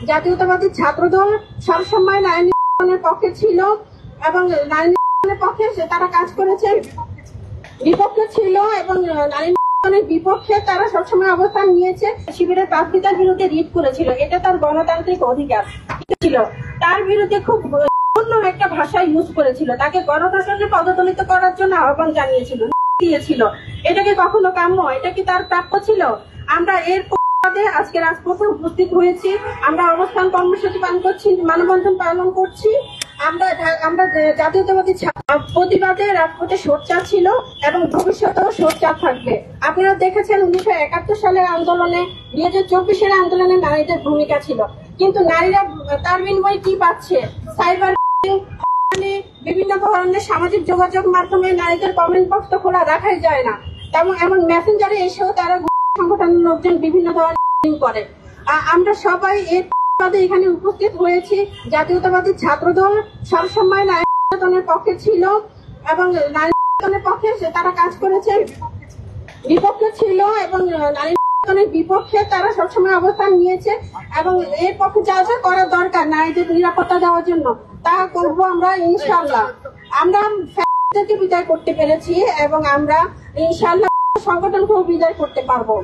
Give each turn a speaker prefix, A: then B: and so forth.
A: জাতীয়তাবাদী ছাত্রদল সবসময় নারী নির্যাতনের পক্ষে ছিল এবং নারী নির্যাতনের পক্ষে তারা কাজ করেছে, বিপক্ষে ছিল এবং নারী নির্যাতনের বিপক্ষে তারা সবসময় অবস্থান নিয়েছে। শিবিরের প্রার্থীতার বিরুদ্ধে রিট করেছিল, এটা তার গণতান্ত্রিক অধিকার ছিল। তার বিরুদ্ধে খুব অন্য একটা ভাষা ইউজ করেছিল, তাকে গণতন্ত্রকে পদদলিত করার জন্য আহ্বান জানিয়েছিল, দিয়েছিল। এটা কি কখনো কাম্য? এটা কি তার প্রাপ্য ছিল? আমরা এর আজকে রাজপথে উপস্থিত হয়েছি, আমরা অবস্থান কর্মসূচি পালন করছি, মানববন্ধন পালন করছি। আমরা জাতীয়তাবাদী প্রতিবাদে রাজপথে সোচ্চার ছিল এবং ভবিষ্যতেও সোচ্চার থাকবে। আপনারা দেখেছেন 1971 সালের আন্দোলনে, 2024 আন্দোলনে নারীদের ভূমিকা ছিল, কিন্তু নারীরা তার বিনিময়ে কি পাচ্ছে? সাইবার বিভিন্ন ধরনের সামাজিক যোগাযোগ মাধ্যমে নারীদের কমেন্ট বক্স তো খোলা রাখাই যায় না, তেমন এমন মেসেঞ্জারে এসেও তারা সংগঠনের লোকজন বিভিন্ন ধরনের করে। আমরা সবাই এর এখানে উপস্থিত হয়েছি। জাতীয়তাবাদী ছাত্রদল সবসময় নারী নির্যাতনের পক্ষে ছিল এবং নারী নির্যাতনের পক্ষে তারা কাজ করেছে, বিপক্ষে ছিল এবং নারী নির্যাতনের বিপক্ষে তারা সবসময় অবস্থান নিয়েছে এবং এর পক্ষে যা যা করা দরকার নারীদের নিরাপত্তা দেওয়ার জন্য তা করবো আমরা ইনশাআল্লাহ। আমরা বিদায় করতে পেরেছি এবং আমরা ইনশাআল্লাহ সংগঠনকেও বিদায় করতে পারবো।